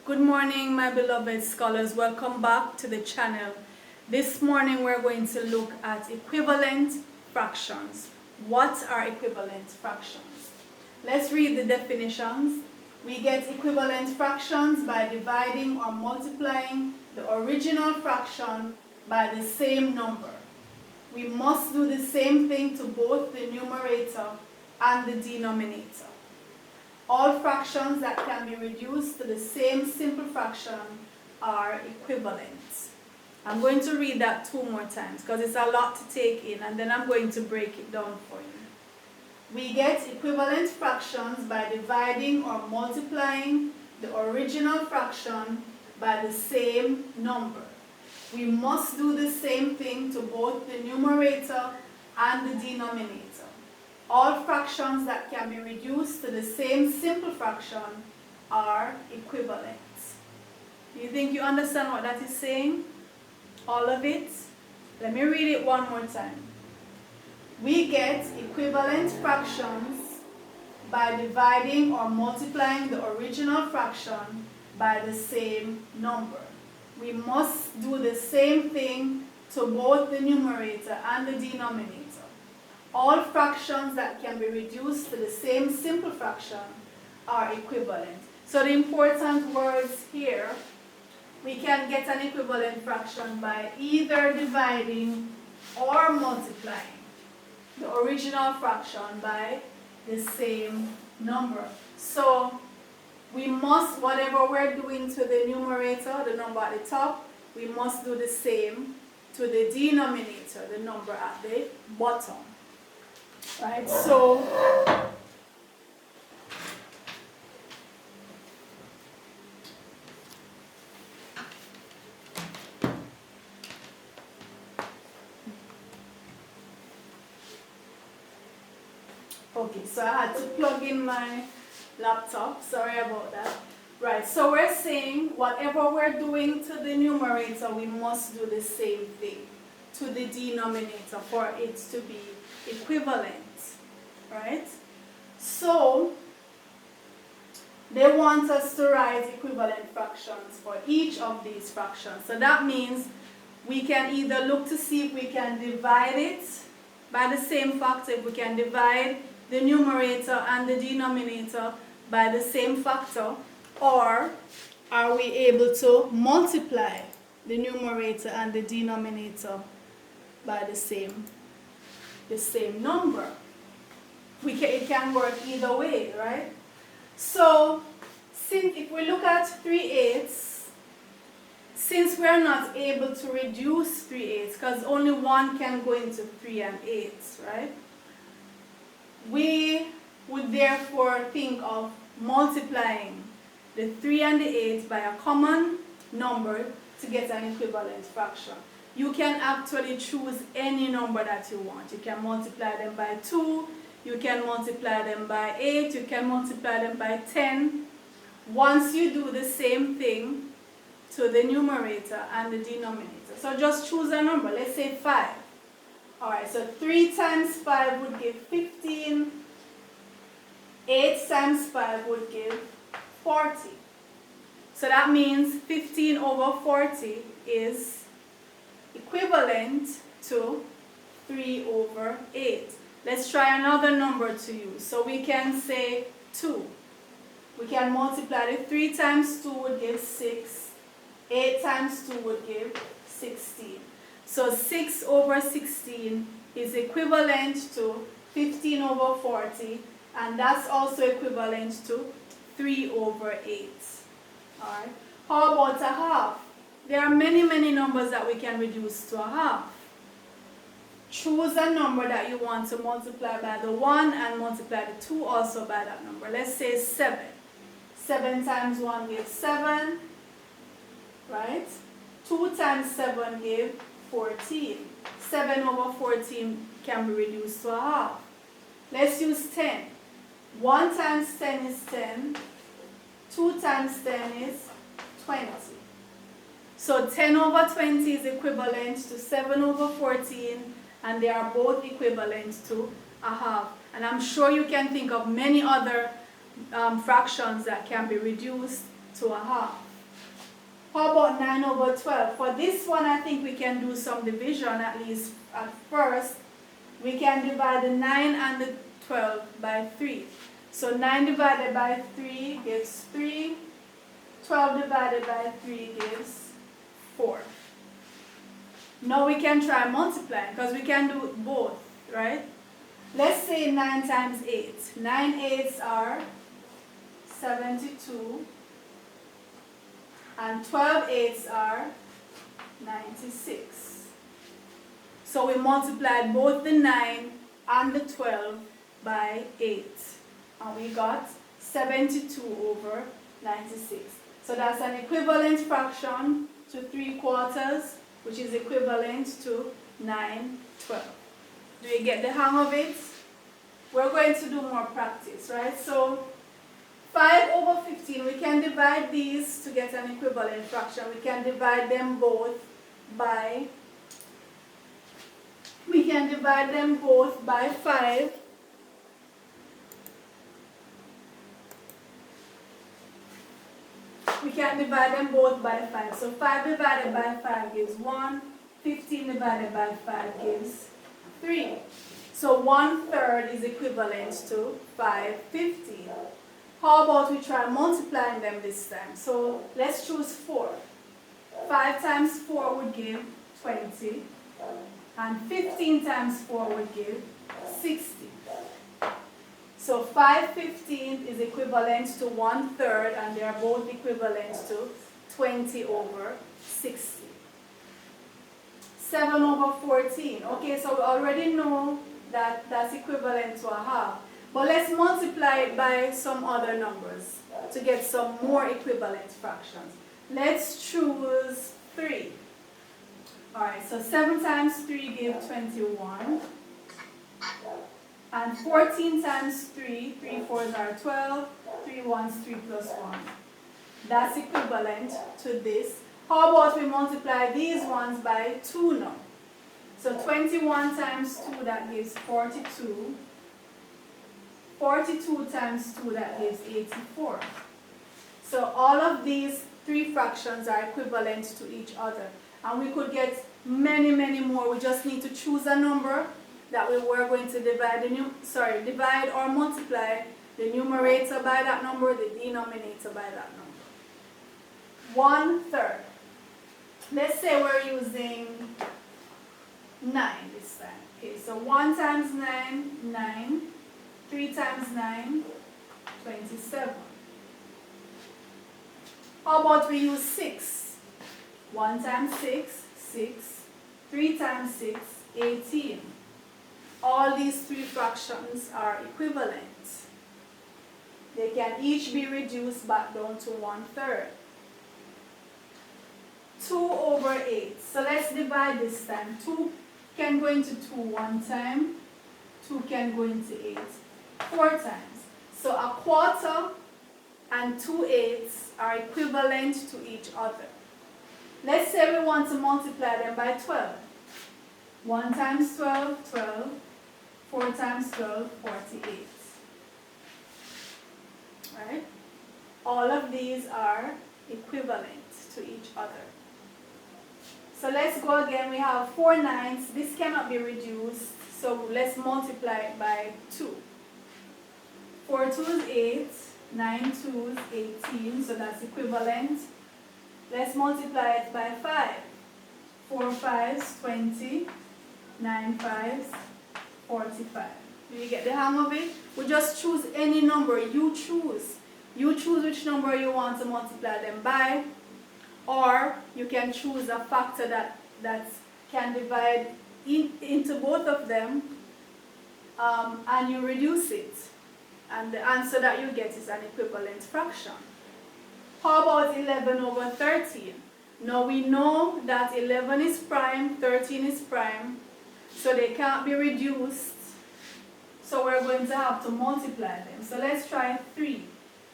Good morning, my beloved scholars. Welcome back to the channel. This morning we're going to look at equivalent fractions. What are equivalent fractions? Let's read the definitions. We get equivalent fractions by dividing or multiplying the original fraction by the same number. We must do the same thing to both the numerator and the denominator. All fractions that can be reduced to the same simple fraction are equivalent. I'm going to read that 2 more times because it's a lot to take in, and then I'm going to break it down for you. We get equivalent fractions by dividing or multiplying the original fraction by the same number. We must do the same thing to both the numerator and the denominator. All fractions that can be reduced to the same simple fraction are equivalent. Do you think you understand what that is saying? All of it? Let me read it one more time. We get equivalent fractions by dividing or multiplying the original fraction by the same number. We must do the same thing to both the numerator and the denominator. All fractions that can be reduced to the same simple fraction are equivalent. So the important words here, we can get an equivalent fraction by either dividing or multiplying the original fraction by the same number. So we must, whatever we're doing to the numerator, the number at the top, we must do the same to the denominator, the number at the bottom. Right, so I had to plug in my laptop, sorry about that. Right, so we're saying whatever we're doing to the numerator, we must do the same thing to the denominator for it to be equivalent, right? So they want us to write equivalent fractions for each of these fractions. So that means we can either look to see if we can divide it by the same factor, if we can divide the numerator and the denominator by the same factor, or are we able to multiply the numerator and the denominator by the same number. It can work either way, right? So, if we look at 3/8, since we're not able to reduce 3/8, because only one can go into 3 and 8, right? We would therefore think of multiplying the 3 and the 8 by a common number to get an equivalent fraction. You can actually choose any number that you want. You can multiply them by 2, you can multiply them by 8, you can multiply them by 10. Once you do the same thing to the numerator and the denominator. So just choose a number, let's say 5. Alright, so 3 times 5 would give 15. 8 times 5 would give 40. So that means 15 over 40 is equivalent to 3 over 8. Let's try another number to use. So we can say 2. We can multiply the 3 times 2 would give 6. 8 times 2 would give 16. So 6 over 16 is equivalent to 15 over 40, and that's also equivalent to 3 over 8. Alright. How about a half? There are many numbers that we can reduce to a half. Choose a number that you want to multiply by the 1 and multiply the 2 also by that number. Let's say 7. 7 times 1 gives 7, right? 2 times 7 gives 14. 7 over 14 can be reduced to a half. Let's use 10. 1 times 10 is 10. 2 times 10 is 20. So 10 over 20 is equivalent to 7 over 14, and they are both equivalent to a half. And I'm sure you can think of many other fractions that can be reduced to a half. How about 9 over 12? For this one, I think we can do some division, at least at first. We can divide the 9 and the 12 by 3. So 9 divided by 3 gives 3. 12 divided by 3 gives 4. Now we can try multiplying, because we can do both, right? Let's say 9 times 8. 9 eighths are 72. And 12 eighths are 96. So we multiplied both the 9 and the 12 by 8. And we got 72 over 96. So that's an equivalent fraction to 3/4, which is equivalent to 9/12. Do you get the hang of it? We're going to do more practice, right? So 5 over 15, we can divide these to get an equivalent fraction. We can divide them both by 5. We can divide them both by 5. So 5 divided by 5 gives 1. 15 divided by 5 gives 3. So 1/3 is equivalent to 5/15. How about we try multiplying them this time? So let's choose 4. 5 times 4 would give 20. And 15 times 4 would give 60. So 5/15 is equivalent to 1/3, and they are both equivalent to 20 over 60. 7 over 14. Okay, so we already know that that's equivalent to a half. But let's multiply it by some other numbers to get some more equivalent fractions. Let's choose 3. Alright, so 7 times 3 gives 21. And 14 times 3, 3 4s are 12, 3 1s 3 plus 1. That's equivalent to this. How about we multiply these ones by 2 now? So 21 times 2, that gives 42. 42 times 2, that gives 84. So all of these 3 fractions are equivalent to each other. And we could get many, many more. We just need to choose a number that we're going to divide or multiply the numerator by that number, the denominator by that number. 1/3. Let's say we're using 9 this time. Okay, so 1 times 9, 9. 3 times 9, 27. How about we use 6? 1 times 6, 6. 3 times 6, 18. All these 3 fractions are equivalent. They can each be reduced back down to 1/3. 2 over 8. So let's divide this time. 2 can go into 2 one time. 2 can go into 8 4 times. So 1/4 and 2/8 are equivalent to each other. Let's say we want to multiply them by 12. 1 times 12, 12. 4 times 12, 48. Right? All of these are equivalent to each other. So let's go again. We have 4 9s. This cannot be reduced. So let's multiply it by 2. 4 2s 8. 9 2s 18. So that's equivalent. Let's multiply it by 5. 4 5s 20. 9 5s 45. Do you get the hang of it? We just choose any number. You choose. You choose which number you want to multiply them by. Or you can choose a factor that can divide into both of them, and you reduce it. And the answer that you get is an equivalent fraction. How about 11 over 13? Now we know that 11 is prime, 13 is prime, so they can't be reduced. So we're going to have to multiply them. So let's try 3.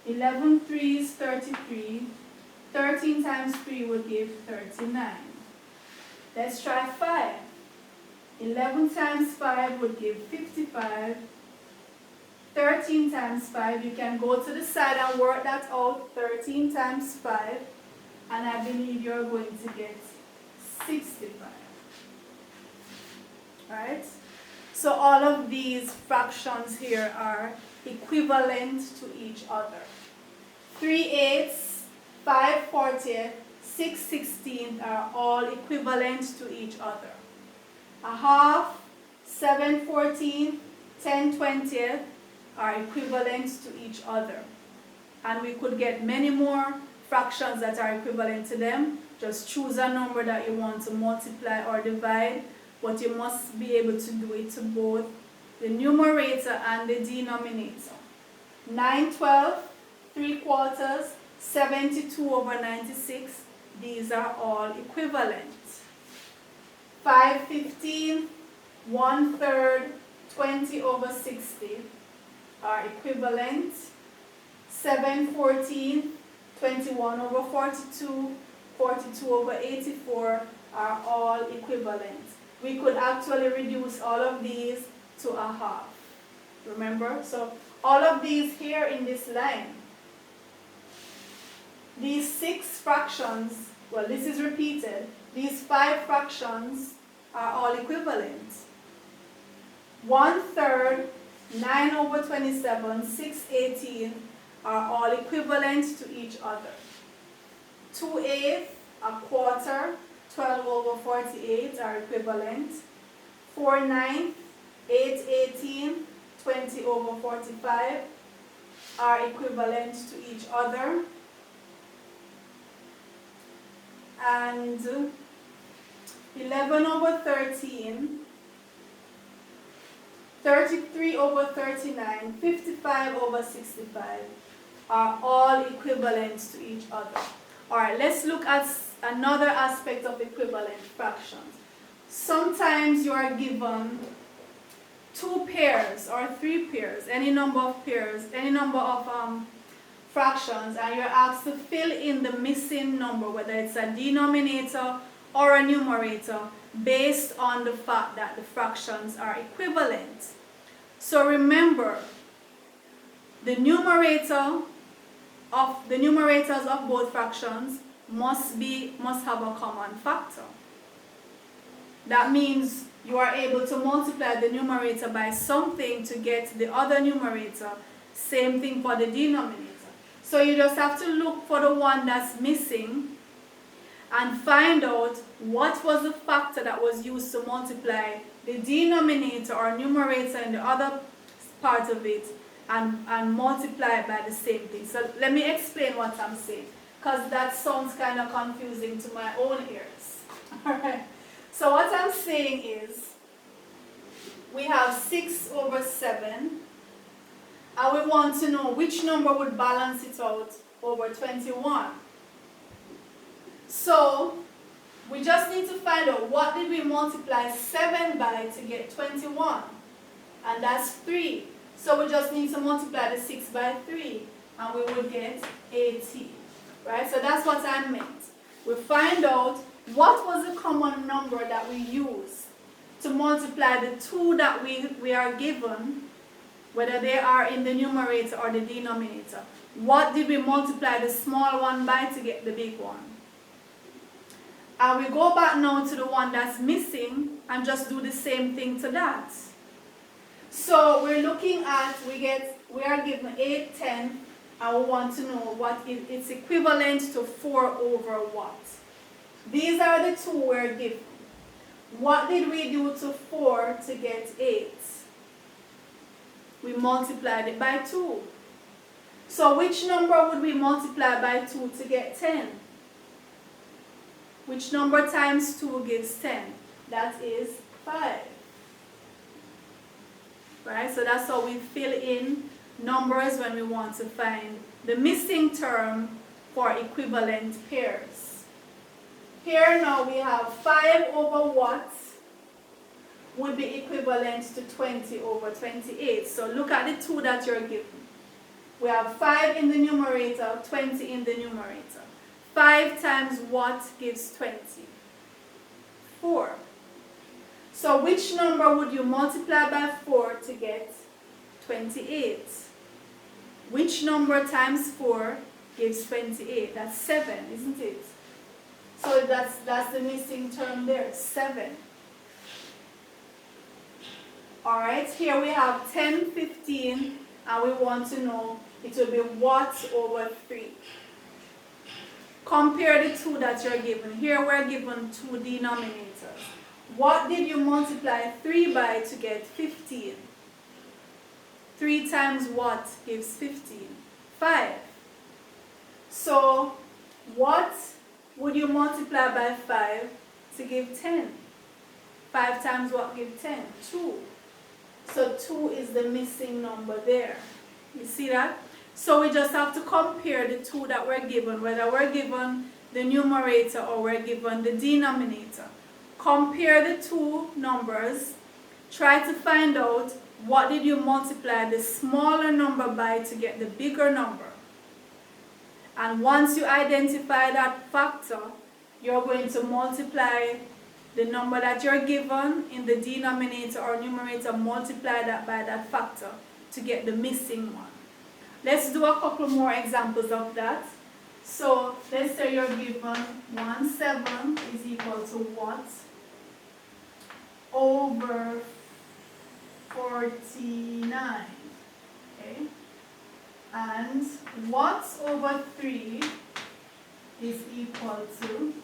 11 3s 33. 13 times 3 will give 39. Let's try 5. 11 times 5 would give 55. 13 times 5, you can go to the side and work that out. 13 times 5 and I believe you're going to get 65. Right? So all of these fractions here are equivalent to each other. 3/8, 5/40, 6/16 are all equivalent to each other. 1/2, 7/14, 10/20 are equivalent to each other. And we could get many more fractions that are equivalent to them. Just choose a number that you want to multiply or divide, but you must be able to do it to both the numerator and the denominator. 9/12, 3/4, 72/96, these are all equivalent. 5/15, 1/3, 20/60 are equivalent. 7/14, 21/42, 42/84 are all equivalent. We could actually reduce all of these to 1/2. Remember? So all of these here in this line, these 6 fractions, well, this is repeated, these 5 fractions are all equivalent. 1/3, 9/27, 6/18 are all equivalent to each other. 2/8, 1/4, 12/48 are equivalent. 4/9, 8/18, 20/45 are equivalent to each other. And 11/13, 33/39, 55/65 are all equivalent to each other. Alright, let's look at another aspect of equivalent fractions. Sometimes you are given 2 pairs or 3 pairs, any number of pairs, any number of fractions, and you're asked to fill in the missing number, whether it's a denominator or a numerator, based on the fact that the fractions are equivalent. So remember, the numerators of both fractions must have a common factor. That means you are able to multiply the numerator by something to get the other numerator. Same thing for the denominator. So you just have to look for the one that's missing and find out what was the factor that was used to multiply the denominator or numerator in the other part of it, and multiply it by the same thing. So let me explain what I'm saying, because that sounds kind of confusing to my own ears. Alright. So what I'm saying is, we have 6/7, and we want to know which number would balance it out over 21. So we just need to find out what did we multiply 7 by to get 21, and that's 3. So we just need to multiply the 6 by 3, and we would get 80. Right? So that's what I meant. We find out what was the common number that we use to multiply the 2 that we are given, whether they are in the numerator or the denominator. What did we multiply the small one by to get the big one? And we go back now to the one that's missing and just do the same thing to that. So we're looking at, we are given 8, 10, and we want to know what it's equivalent to 4 over what. These are the 2 we're given. What did we do to 4 to get 8? We multiplied it by 2. So which number would we multiply by 2 to get 10? Which number times 2 gives 10? That is 5. Right? So that's how we fill in numbers when we want to find the missing term for equivalent pairs. Here now we have 5 over what would be equivalent to 20 over 28. So look at the 2 that you're given. We have 5 in the numerator, 20 in the numerator. 5 times what gives 20? 4. So which number would you multiply by 4 to get 28? Which number times 4 gives 28? That's 7, isn't it? So that's the missing term there, 7. Alright, here we have 10, 15, and we want to know it will be what over 3. Compare the two that you're given. Here we're given two denominators. What did you multiply 3 by to get 15? 3 times what gives 15? 5. So what would you multiply by 5 to give 10? 5 times what gives 10? 2. So 2 is the missing number there. You see that? So we just have to compare the two that we're given, whether we're given the numerator or we're given the denominator. Compare the two numbers. Try to find out what did you multiply the smaller number by to get the bigger number. And once you identify that factor, you're going to multiply the number that you're given in the denominator or numerator, multiply that by that factor to get the missing one. Let's do a couple more examples of that. So let's say you're given 1/7 is equal to what over 49. Okay? And what over 3 is equal to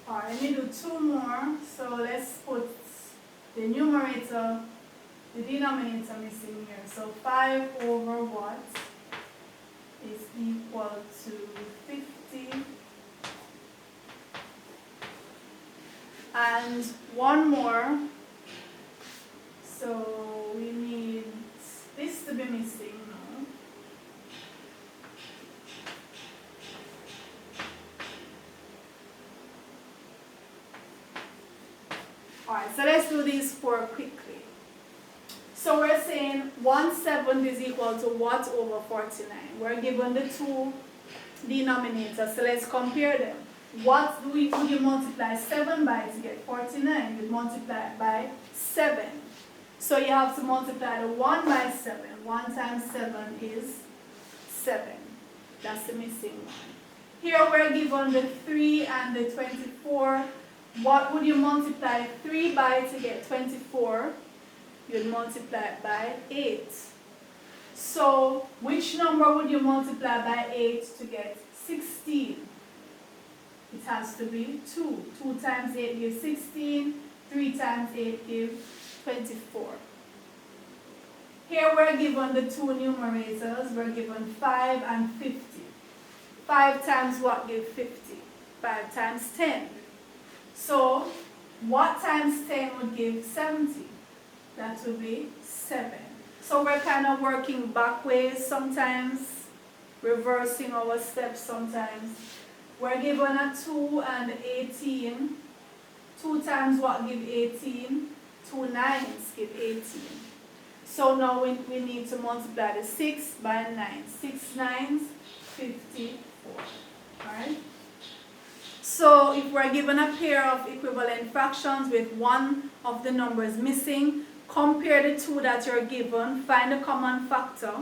Alright, let me do 2 more. So let's put the numerator, the denominator missing here. So 5 over what is equal to 50. And one more. So we need this to be missing now. Alright, so let's do these 4 quickly. So we're saying 1/7 is equal to what over 49? We're given the two denominators, so let's compare them. What would you multiply 7 by to get 49? You'd multiply it by 7. So you have to multiply the 1 by 7. 1 times 7 is 7. That's the missing one. Here we're given the 3 and the 24. What would you multiply 3 by to get 24? You'd multiply it by 8. So which number would you multiply by 8 to get 16? It has to be 2. 2 times 8 gives 16. 3 times 8 gives 24. Here we're given the two numerators. We're given 5 and 50. 5 times what gives 50? 5 times 10. So what times 10 would give 70? That would be 7. So we're kind of working back ways sometimes, reversing our steps sometimes. We're given a 2 and 18. 2 times what give 18? 2 nines give 18. So now we need to multiply the 6 by 9. 6 nines, 54. Alright? So if we're given a pair of equivalent fractions with one of the numbers missing, compare the two that you're given, find the common factor,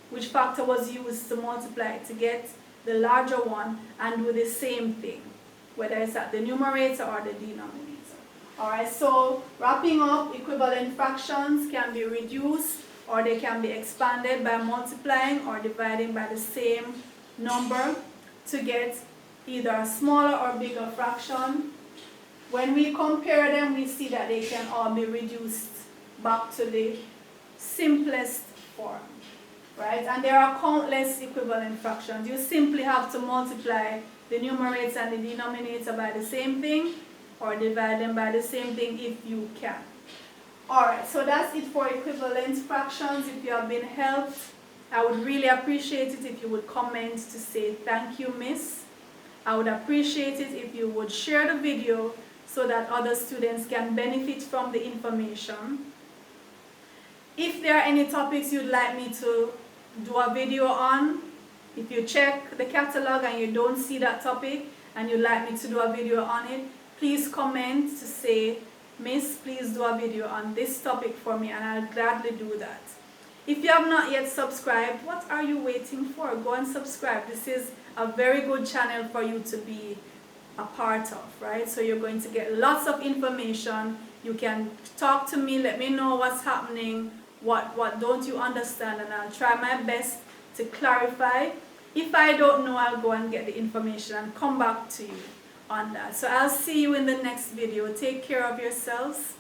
which factor was used to multiply to get the larger one, and do the same thing, whether it's at the numerator or the denominator. Alright, so wrapping up, equivalent fractions can be reduced or they can be expanded by multiplying or dividing by the same number to get either a smaller or bigger fraction. When we compare them, we see that they can all be reduced back to the simplest form, right? And there are countless equivalent fractions. You simply have to multiply the numerator and the denominator by the same thing or divide them by the same thing if you can. Alright, so that's it for equivalent fractions. If you have been helped, I would really appreciate it if you would comment to say thank you, miss. I would appreciate it if you would share the video so that other students can benefit from the information. If there are any topics you'd like me to do a video on, if you check the catalog and you don't see that topic and you'd like me to do a video on it, please comment to say, Miss, please do a video on this topic for me, and I'll gladly do that. If you have not yet subscribed, what are you waiting for? Go and subscribe. This is a very good channel for you to be a part of, right? So you're going to get lots of information. You can talk to me, let me know what's happening, what don't you understand, and I'll try my best to clarify. If I don't know, I'll go and get the information and come back to you on that. So I'll see you in the next video. Take care of yourselves.